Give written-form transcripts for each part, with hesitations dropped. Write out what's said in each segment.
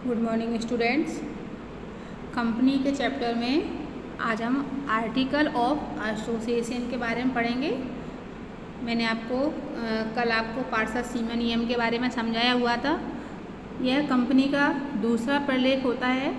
Good morning students. Company के chapter में आज हम आर्टिकल ऑफ एसोसिएशन के बारे में पढ़ेंगे। मैंने कल आपको पार्षद सीमा नियम के बारे में समझाया हुआ था। यह कंपनी का दूसरा प्रलेख होता है।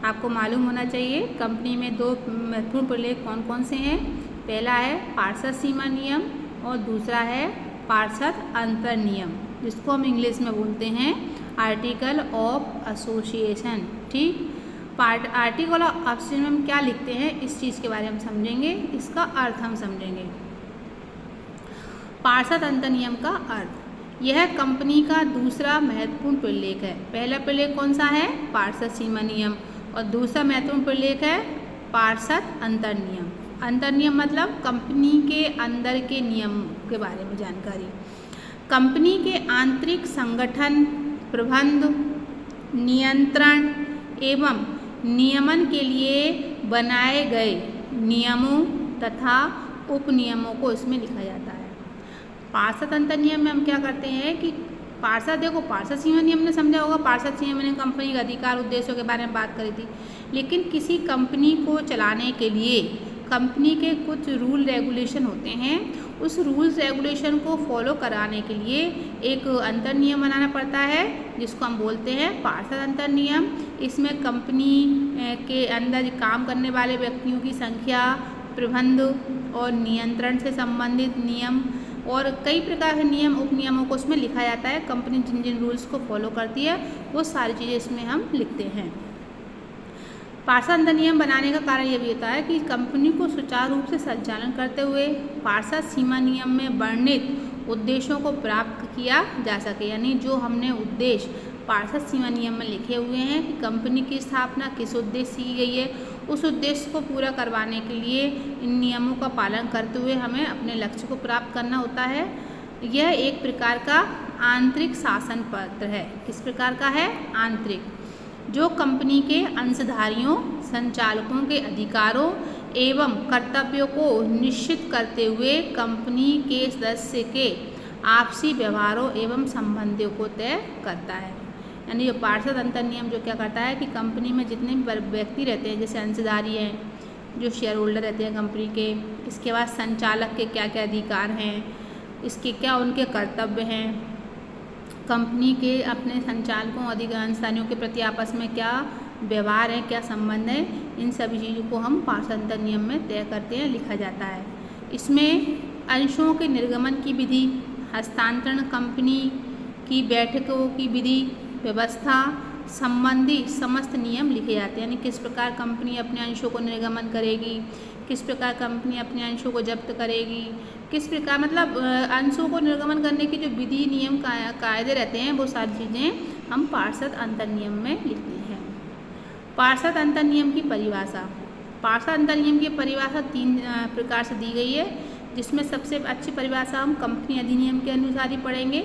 आपको मालूम होना चाहिए कंपनी में दो महत्वपूर्ण प्रलेख कौन कौन से हैं। पहला है पार्षद सीमा नियम और दूसरा है पार्षद अंतर नियम, जिसको हम इंग्लिश में बोलते हैं आर्टिकल ऑफ एसोसिएशन। ठीक, आर्टिकल ऑफ एसोसिएशन में हम क्या लिखते हैं इस चीज़ के बारे में समझेंगे, इसका अर्थ हम समझेंगे। पार्षद अंतर नियम का अर्थ, यह कंपनी का दूसरा महत्वपूर्ण प्रलेख है। पहला प्रलेख कौन सा है? पार्षद सीमा नियम, और दूसरा महत्वपूर्ण प्रलेख है पार्षद अंतर नियम। अंतर नियम मतलब कंपनी के अंदर के नियम के बारे में जानकारी। कंपनी के आंतरिक संगठन, प्रबंध, नियंत्रण एवं नियमन के लिए बनाए गए नियमों तथा उपनियमों को इसमें लिखा जाता है। पार्षद अंतर नियम में हम क्या करते हैं कि पार्षद सीमा नियम ने समझा होगा। पार्षद सीमा नियम कंपनी के अधिकार उद्देश्यों के बारे में बात करी थी, लेकिन किसी कंपनी को चलाने के लिए कंपनी के कुछ रूल रेगुलेशन होते हैं। उस रूल्स रेगुलेशन को फॉलो कराने के लिए एक अंतर नियम बनाना पड़ता है, जिसको हम बोलते हैं पार्षद अंतर नियम। इसमें कंपनी के अंदर काम करने वाले व्यक्तियों की संख्या, प्रबंध और नियंत्रण से संबंधित नियम और कई प्रकार के नियम उपनियमों को उसमें लिखा जाता है। कंपनी जिन जिन रूल्स को फॉलो करती है वो सारी चीज़ें इसमें हम लिखते हैं। पार्षद अंतर नियम बनाने का कारण ये भी होता है कि कंपनी को सुचारू रूप से संचालन करते हुए पार्षद सीमा नियम में वर्णित उद्देश्यों को प्राप्त किया जा सके। यानी जो हमने उद्देश्य पार्षद सीमा नियम में लिखे हुए हैं कि कंपनी की स्थापना किस उद्देश्य से की गई है, उस उद्देश्य को पूरा करवाने के लिए इन नियमों का पालन करते हुए हमें अपने लक्ष्य को प्राप्त करना होता है। यह एक प्रकार का आंतरिक शासन पत्र है। किस प्रकार का है? आंतरिक, जो कंपनी के अंशधारियों, संचालकों के अधिकारों एवं कर्तव्यों को निश्चित करते हुए कंपनी के सदस्य के आपसी व्यवहारों एवं संबंधों को तय करता है। यानी जो पार्षद अंतर नियम जो क्या करता है कि कंपनी में जितने भी व्यक्ति रहते हैं, जैसे अंशधारी हैं, जो शेयर होल्डर रहते हैं कंपनी के, इसके बाद संचालक के क्या क्या अधिकार हैं, इसके क्या उनके कर्तव्य हैं, कंपनी के अपने संचालकों अंशधारियों के प्रति आपस में क्या व्यवहार है, क्या संबंध है, इन सभी चीज़ों को हम पार्षद अंतर नियम में तय करते हैं, लिखा जाता है। इसमें अंशों के निर्गमन की विधि, हस्तांतरण, कंपनी की बैठकों की विधि व्यवस्था संबंधी समस्त नियम लिखे जाते हैं। यानी किस प्रकार कंपनी अपने अंशों को निर्गमन करेगी, किस प्रकार कंपनी अपने अंशों को जब्त करेगी, किस प्रकार मतलब अंशों को निर्गमन करने की जो विधि नियम कायदे रहते हैं, वो सारी चीज़ें हम पार्षद अंतर नियम में लिखते हैं। पार्षद अंतर नियम की परिभाषा, पार्षद अंतर नियम की परिभाषा 3 प्रकार से दी गई है, जिसमें सबसे अच्छी परिभाषा हम कंपनी अधिनियम के अनुसार ही पढ़ेंगे।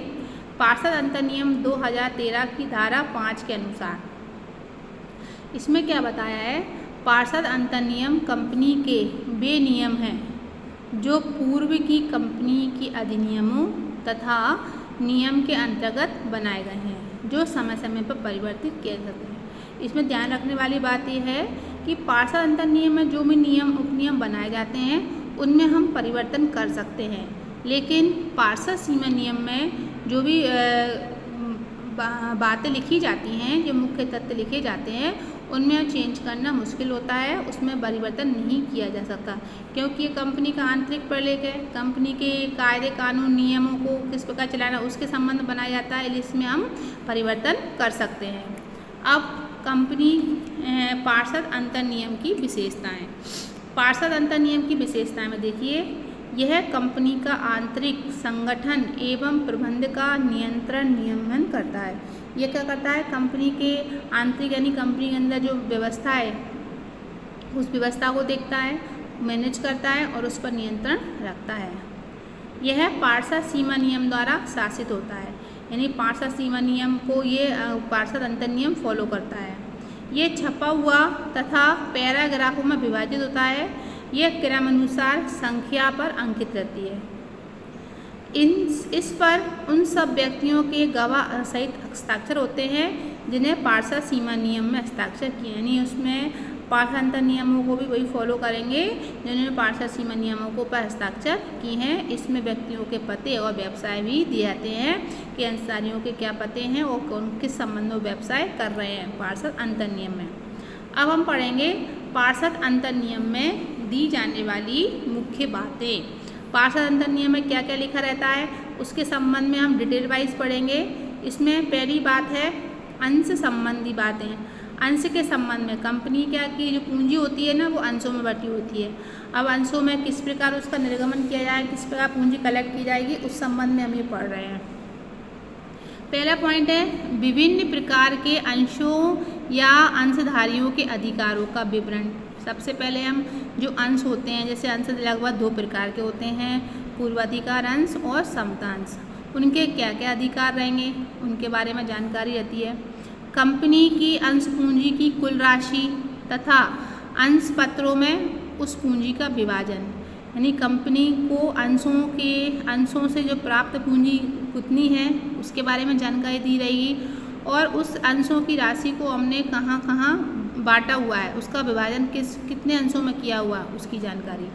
पार्षद अंतर नियम 2013 की धारा 5 के अनुसार इसमें क्या बताया है? पार्षद अंतर नियम कंपनी के वे नियम हैं जो पूर्व की कंपनी की अधिनियमों तथा नियम के अंतर्गत बनाए गए हैं, जो समय समय पर परिवर्तित किए जाते हैं। इसमें ध्यान रखने वाली बात यह है कि पार्षद अंतर नियम में जो भी नियम उपनियम बनाए जाते हैं उनमें हम परिवर्तन कर सकते हैं, लेकिन पार्षद सीमा नियम में जो भी बातें लिखी जाती हैं, जो मुख्य तथ्य लिखे जाते हैं, उनमें चेंज करना मुश्किल होता है, उसमें परिवर्तन नहीं किया जा सकता, क्योंकि ये कंपनी का आंतरिक प्रलेख है। कंपनी के कायदे कानून नियमों को किस प्रकार चलाना उसके संबंध बनाया जाता है, इसमें हम परिवर्तन कर सकते हैं। अब कंपनी पार्षद अंतर नियम की विशेषताएँ। पार्षद अंतर नियम की विशेषताएँ में देखिए, यह कंपनी का आंतरिक संगठन एवं प्रबंध का नियंत्रण नियमन करता है। यह क्या करता है? कंपनी के आंतरिक यानी कंपनी के अंदर जो व्यवस्था है उस व्यवस्था को देखता है, मैनेज करता है और उस पर नियंत्रण रखता है। यह पार्षद सीमा नियम द्वारा शासित होता है। यानी पार्षद सीमा नियम को ये पार्षद अंतर नियम फॉलो करता है। ये छपा हुआ तथा पैराग्राफों में विभाजित होता है। यह क्रमानुसार संख्या पर अंकित रहती है। इस पर उन सब व्यक्तियों के गवाह सहित हस्ताक्षर होते हैं जिन्हें पार्षद सीमा नियम में हस्ताक्षर किए, यानी उसमें पार्षद अंतर नियमों को भी वही फॉलो करेंगे जिन्होंने पार्षद सीमा नियमों को पर हस्ताक्षर किए हैं। इसमें व्यक्तियों के पते और व्यवसाय भी दिए जाते हैं कि अंशधारियों के क्या पते हैं और कौन किस संबंध में व्यवसाय कर रहे हैं पार्षद अंतर नियम में। अब हम पढ़ेंगे पार्षद अंतर नियम में दी जाने वाली मुख्य बातें। पार्षद अंतर नियम में क्या क्या लिखा रहता है उसके संबंध में हम डिटेल वाइज पढ़ेंगे। इसमें पहली बात है अंश संबंधी बातें। अंश के संबंध में कंपनी क्या की जो पूंजी होती है ना वो अंशों में बटी होती है। अब अंशों में किस प्रकार उसका निर्गमन किया जाए, किस प्रकार पूंजी कलेक्ट की जाएगी, उस संबंध में हम ये पढ़ रहे हैं। पहला पॉइंट है विभिन्न प्रकार के अंशों या अंशधारियों के अधिकारों का विवरण। सबसे पहले हम जो अंश होते हैं, जैसे अंश लगभग 2 प्रकार के होते हैं, पूर्वाधिकार अंश और समता अंश। उनके क्या क्या अधिकार रहेंगे उनके बारे में जानकारी रहती है। कंपनी की अंश पूंजी की कुल राशि तथा अंश पत्रों में उस पूंजी का विभाजन, यानी कंपनी को अंशों से जो प्राप्त पूंजी कितनी है उसके बारे में जानकारी दी रहेगी और उस अंशों की राशि को हमने कहाँ कहाँ बांटा हुआ है, उसका विभाजन कितने अंशों में किया हुआ उसकी जानकारी।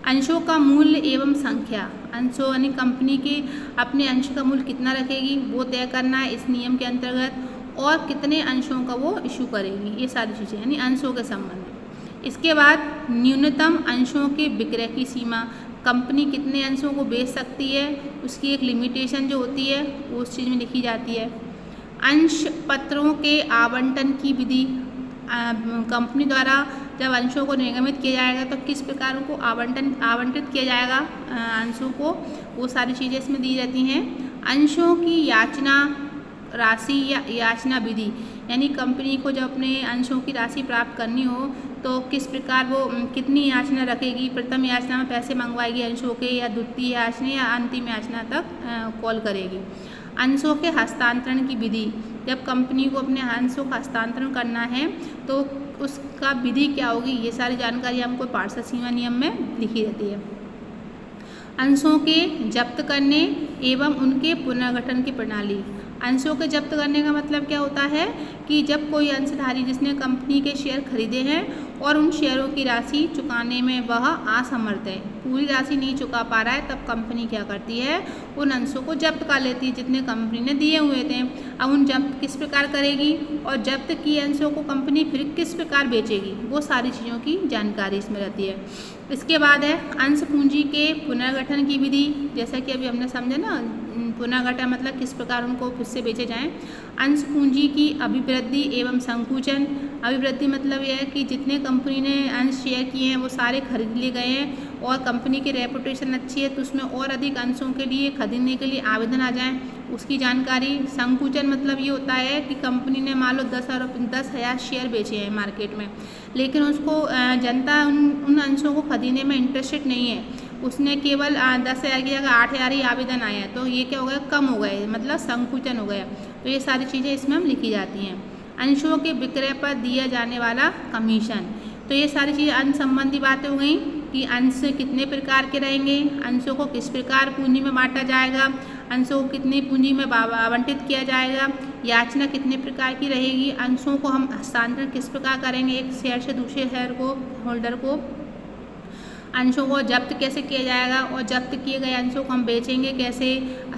अंशों का मूल्य एवं संख्या, अंशों यानी कंपनी के अपने अंश का मूल्य कितना रखेगी वो तय करना है इस नियम के अंतर्गत, और कितने अंशों का वो इशू करेगी, ये सारी चीज़ें यानी अंशों के संबंध में। इसके बाद न्यूनतम अंशों के विक्रय की सीमा, कंपनी कितने अंशों को बेच सकती है उसकी एक लिमिटेशन जो होती है वो उस चीज़ में लिखी जाती है। अंश पत्रों के आवंटन की विधि, कंपनी द्वारा जब अंशों को निर्गमित किया जाएगा तो किस प्रकार उनको आवंटित किया जाएगा अंशों को, वो सारी चीज़ें इसमें दी रहती हैं। अंशों की याचना राशि या याचना विधि, यानी कंपनी को जब अपने अंशों की राशि प्राप्त करनी हो तो किस प्रकार वो कितनी याचना रखेगी, प्रथम याचना में पैसे मंगवाएगी अंशों के, या द्वितीय याचना या अंतिम याचना तक कॉल करेगी। अंशों के हस्तांतरण की विधि, जब कंपनी को अपने अंशों का हस्तांतरण करना है तो उसका विधि क्या होगी, ये सारी जानकारी हमको पार्षद सीमा नियम में लिखी रहती है। अंशों के जब्त करने एवं उनके पुनर्गठन की प्रणाली, अंशों के जब्त करने का मतलब क्या होता है कि जब कोई अंशधारी जिसने कंपनी के शेयर खरीदे हैं और उन शेयरों की राशि चुकाने में वह असमर्थ है, पूरी राशि नहीं चुका पा रहा है, तब कंपनी क्या करती है उन अंशों को जब्त कर लेती है जितने कंपनी ने दिए हुए थे। अब उन जब्त किस प्रकार करेगी और जब्त किए अंशों को कंपनी फिर किस प्रकार बेचेगी, वो सारी चीज़ों की जानकारी इसमें रहती है। इसके बाद है अंश पूंजी के पुनर्गठन की विधि, जैसा कि अभी हमने समझा ना, पुनर्गठन मतलब किस प्रकार उनको फिर से बेचे जाएं। अंश पूंजी की अभिवृद्धि एवं संकुचन, अभिवृद्धि मतलब यह है कि जितने कंपनी ने अंश शेयर किए हैं वो सारे खरीद लिए गए हैं और कंपनी की रेपुटेशन अच्छी है तो उसमें और अधिक अंशों के लिए खरीदने के लिए आवेदन आ जाएं, उसकी जानकारी। संकुचन मतलब ये होता है कि कंपनी ने मान लो 10,000 शेयर बेचे हैं मार्केट में, लेकिन उसको जनता उन अंशों को खरीदने में इंटरेस्टेड नहीं है, उसने केवल 10,000 की जगह 8,000 ही आवेदन आया है, तो ये क्या हो गया, कम हो गए, मतलब संकुचन हो गया। तो ये सारी चीज़ें इसमें हम लिखी जाती हैं। अंशों के विक्रय पर दिया जाने वाला कमीशन, तो ये सारी चीज़ें अंश संबंधी बातें हो गई कि अंश कितने प्रकार के रहेंगे, अंशों को किस प्रकार पूंजी में बांटा जाएगा, अंशों को कितनी पूंजी में आवंटित किया जाएगा, याचना कितने प्रकार की रहेगी, अंशों को हम हस्तांतरण किस प्रकार करेंगे एक शेयर से दूसरे शेयर को होल्डर को, अंशों को जब्त कैसे किया जाएगा और जब्त किए गए अंशों को हम बेचेंगे कैसे,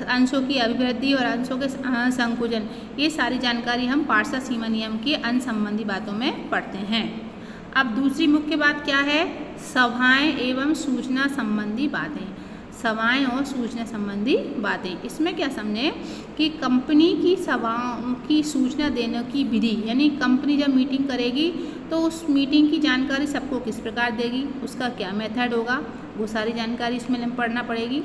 अंशों की अभिवृद्धि और अंशों के संकुचन, ये सारी जानकारी हम पार्षद सीमा नियम की अंश संबंधी बातों में पढ़ते हैं। अब दूसरी मुख्य बात क्या है, सभाएं एवं सूचना संबंधी बातें। सभाएं और सूचना संबंधी बातें, इसमें क्या समझें कि कंपनी की सभाओं की सूचना देने की विधि, यानी कंपनी जब मीटिंग करेगी तो उस मीटिंग की जानकारी सबको किस प्रकार देगी, उसका क्या मेथड होगा, वो सारी जानकारी इसमें पढ़ना पड़ेगी।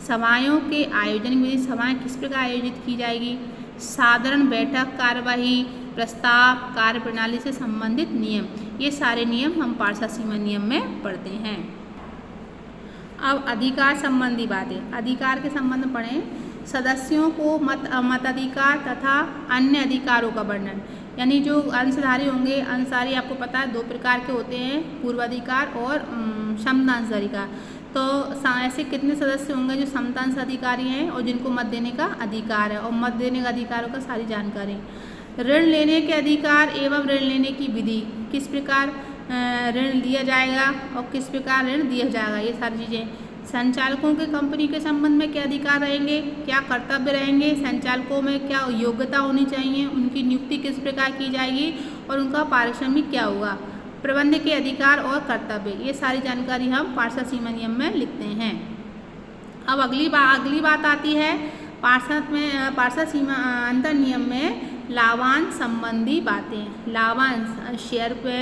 सभाओं के आयोजन विधि, सभाएं किस प्रकार आयोजित की जाएगी, साधारण बैठक कार्यवाही प्रस्ताव कार्यप्रणाली से संबंधित नियम, ये सारे नियम हम पार्षद सीमा नियम में पढ़ते हैं। अब अधिकार संबंधी बातें, अधिकार के संबंध में पढ़ें। सदस्यों को मताधिकार तथा अन्य अधिकारों का वर्णन, यानी जो अंशधारी होंगे, अंशधारी आपको पता है 2 प्रकार के होते हैं, पूर्वाधिकार और समता अंशधारी का। तो ऐसे कितने सदस्य होंगे जो समतांश अधिकारी हैं और जिनको मत देने का अधिकार है, और मत देने का अधिकारों का सारी जानकारी। ऋण लेने के अधिकार एवं ऋण लेने की विधि, किस प्रकार ऋण दिया जाएगा और किस प्रकार ऋण दिया जाएगा, ये सारी चीज़ें। संचालकों के कंपनी के संबंध में क्या अधिकार रहेंगे, क्या कर्तव्य रहेंगे, संचालकों में क्या योग्यता होनी चाहिए, उनकी नियुक्ति किस प्रकार की जाएगी और उनका पारिश्रमिक क्या होगा, प्रबंध के अधिकार और कर्तव्य, ये सारी जानकारी हम पार्षद सीमा नियम में लिखते हैं। अब अगली बात आती है पार्षद सीमा अंतर नियम में लाभांश संबंधी बातें। लाभांश शेयर पे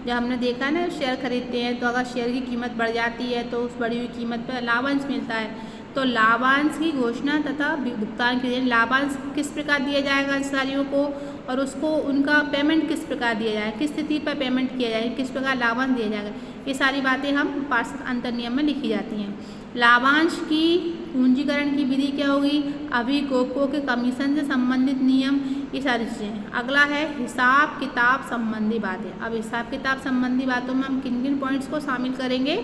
जब हमने देखा ना, शेयर खरीदते हैं तो अगर शेयर की कीमत बढ़ जाती है तो उस बढ़ी हुई कीमत पर लाभांश मिलता है। तो लाभांश की घोषणा तथा भुगतान के लिए लाभांश किस प्रकार दिया जाएगा अधिकारियों को, और उसको उनका पेमेंट किस प्रकार दिया जाएगा, किस स्थिति पर पेमेंट किया जाएगा, किस प्रकार लाभांश दिया जाएगा, ये सारी बातें हम पार्षद अंतर नियम में लिखी जाती हैं। लाभांश की पूंजीकरण की विधि क्या होगी, अभिभावकों के कमीशन से संबंधित नियम, ये सारी चीज़ें। अगला है हिसाब किताब संबंधी बातें। अब हिसाब किताब संबंधी बातों में हम किन किन पॉइंट्स को शामिल करेंगे,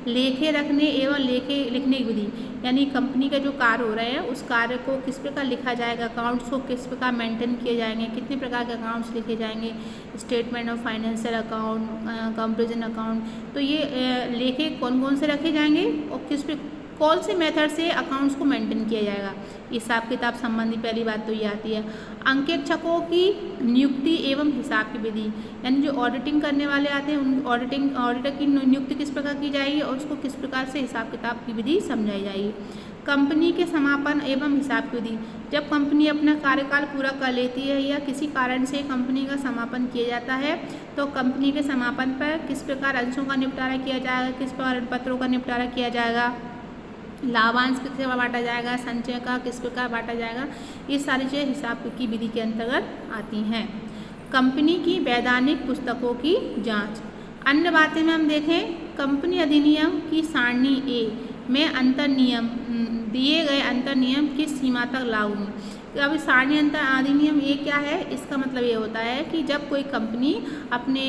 लेखे रखने एवं लेखे लिखने की विधि, यानी कंपनी के जो कार्य हो रहे हैं उस कार्य को किस प्रकार लिखा जाएगा, अकाउंट्स को किस प्रकार मेंटेन किए जाएंगे, कितने प्रकार के अकाउंट्स लिखे जाएंगे, statement of financial account, comparison account, तो ये लेखे कौन कौन से रखे जाएंगे और कौन से मेथड से अकाउंट्स को मेंटेन किया जाएगा, हिसाब किताब संबंधी पहली बात तो ये आती है। अंकेक्षकों की नियुक्ति एवं हिसाब की विधि, यानी जो ऑडिटिंग करने वाले आते हैं उन ऑडिटर की नियुक्ति किस प्रकार की जाएगी और उसको किस प्रकार से हिसाब किताब की विधि समझाई जाएगी। कंपनी के समापन एवं हिसाब की विधि, जब कंपनी अपना कार्यकाल पूरा कर लेती है या किसी कारण से कंपनी का समापन किया जाता है तो कंपनी के समापन पर किस प्रकार अंशों का निपटारा किया जाएगा, किस प्रकार ऋण पत्रों का निपटारा किया जाएगा, लाभांश किस प्रकार बांटा जाएगा, संचय का किस प्रकार बांटा जाएगा, ये सारी चीज़ें हिसाब की विधि के अंतर्गत आती हैं। कंपनी की वैधानिक पुस्तकों की जांच। अन्य बातें में हम देखें, कंपनी अधिनियम की सारणी ए में अंतर नियम दिए गए अंतर नियम किस सीमा तक लागू हैं। तो अभी सारणी अंतर अधिनियम ये क्या है, इसका मतलब ये होता है कि जब कोई कंपनी अपने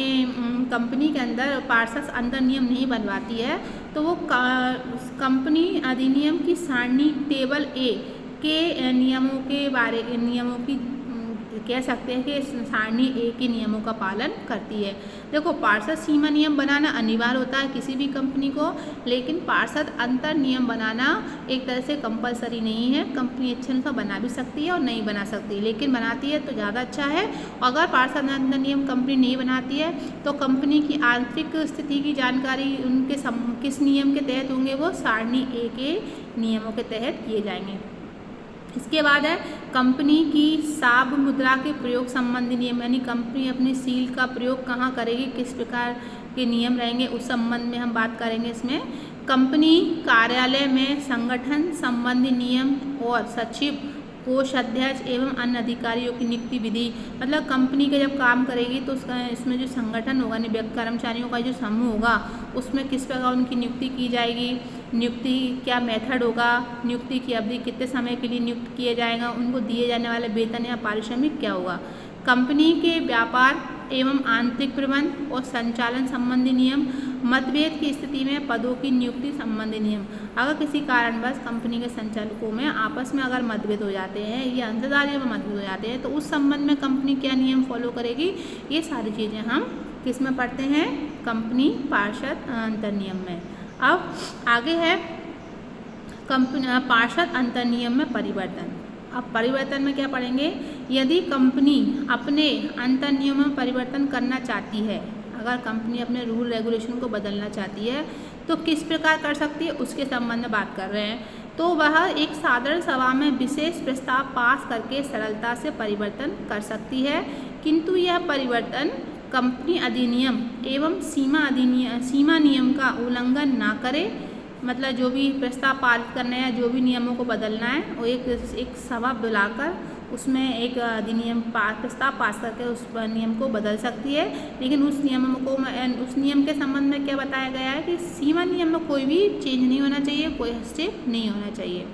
कंपनी के अंदर पार्षद अंतर नियम नहीं बनवाती है तो वो कंपनी अधिनियम की सारणी टेबल ए के नियमों की कह सकते हैं कि सारणी ए के नियमों का पालन करती है। देखो, पार्षद सीमा नियम बनाना अनिवार्य होता है किसी भी कंपनी को, लेकिन पार्षद अंतर नियम बनाना एक तरह से कंपलसरी नहीं है। कंपनी इच्छा अनुसार बना भी सकती है और नहीं बना सकती, लेकिन बनाती है तो ज़्यादा अच्छा है। अगर पार्षद अंतर नियम कंपनी नहीं बनाती है तो कंपनी की आंतरिक स्थिति की जानकारी उनके किस नियम के तहत होंगे, वो सारणी ए के नियमों के तहत किए जाएंगे। इसके बाद है कंपनी की साब मुद्रा के प्रयोग संबंधी नियम, यानी कंपनी अपनी सील का प्रयोग कहाँ करेगी, किस प्रकार के नियम रहेंगे, उस संबंध में हम बात करेंगे। इसमें कंपनी कार्यालय में संगठन संबंधी नियम और सचिव, कोषाध्यक्ष एवं अन्य अधिकारियों की नियुक्ति विधि, मतलब कंपनी के जब काम करेगी तो इसमें जो संगठन होगा, कर्मचारियों का जो समूह होगा, उसमें किस प्रकार उनकी नियुक्ति की जाएगी, नियुक्ति क्या मेथड होगा, नियुक्ति की अवधि कितने समय के लिए नियुक्त किया जाएगा, उनको दिए जाने वाले वेतन या पारिश्रमिक क्या होगा, कंपनी के व्यापार एवं आंतरिक प्रबंध और संचालन संबंधी नियम, मतभेद की स्थिति में पदों की नियुक्ति संबंधी नियम। अगर किसी कारणवश कंपनी के संचालकों में आपस में अगर मतभेद हो जाते हैं या अंशधारियों में मतभेद हो जाते हैं तो उस संबंध में कंपनी क्या नियम फॉलो करेगी, ये सारी चीज़ें हम किस में पढ़ते हैं, कंपनी पार्षद अंतर नियम में। अब आगे है पार्षद अंतर नियम में परिवर्तन। अब परिवर्तन में क्या पढ़ेंगे, यदि कंपनी अपने अंतर नियमों में परिवर्तन करना चाहती है, अगर कंपनी अपने रूल रेगुलेशन को बदलना चाहती है तो किस प्रकार कर सकती है, उसके संबंध में बात कर रहे हैं। तो वह एक साधारण सभा में विशेष प्रस्ताव पास करके सरलता से परिवर्तन कर सकती है, किंतु यह परिवर्तन कंपनी अधिनियम एवं सीमा नियम का उल्लंघन ना करे। मतलब जो भी प्रस्ताव पारित करना है, जो भी नियमों को बदलना है, वो एक सभा बुलाकर उसमें एक अधिनियम प्रस्ताव पास करके उस नियम को बदल सकती है, लेकिन उस नियम के संबंध में क्या बताया गया है कि सीमा नियम में कोई भी चेंज नहीं होना चाहिए, कोई हस्तक्षेप नहीं होना चाहिए।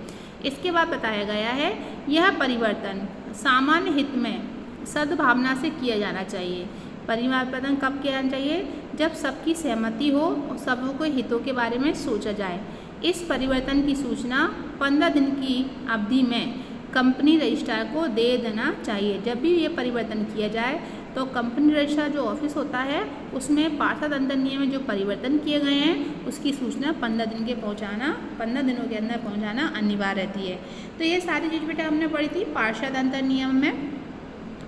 इसके बाद बताया गया है यह परिवर्तन सामान्य हित में सद्भावना से किया जाना चाहिए। परिवर्तन कब किया जाना चाहिए, जब सबकी सहमति हो और सबों के हितों के बारे में सोचा जाए। इस परिवर्तन की सूचना 15 दिन की अवधि में कंपनी रजिस्ट्रार को दे देना चाहिए। जब भी ये परिवर्तन किया जाए तो कंपनी रजिस्ट्रार जो ऑफिस होता है उसमें पार्षद अंतर नियम में जो परिवर्तन किए गए हैं उसकी सूचना 15 दिनों के अंदर पहुंचाना अनिवार्य रहती है। तो ये सारी चीज़ बेटा हमने पढ़ी थी पार्षद अंतर नियम में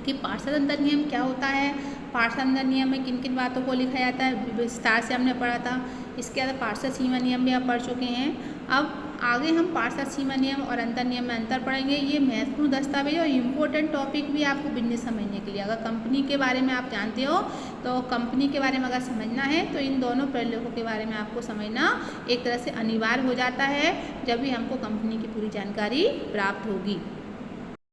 कि पार्षद अंतर नियम क्या होता है, पार्षद अंतर नियम में किन किन बातों को लिखा जाता है, विस्तार से हमने पढ़ा था। इसके अलावा पार्षद सीमा नियम भी आप पढ़ चुके हैं। अब आगे हम पार्षद सीमा नियम और अंतर नियम में अंतर पढ़ेंगे। ये महत्वपूर्ण दस्तावेज और इम्पोर्टेंट टॉपिक भी आपको बिजनेस समझने के लिए, अगर कंपनी के बारे में आप जानते हो तो कंपनी के बारे में अगर समझना है तो इन दोनों प्रलेखों के बारे में आपको समझना एक तरह से अनिवार्य हो जाता है, जब भी हमको कंपनी की पूरी जानकारी प्राप्त होगी।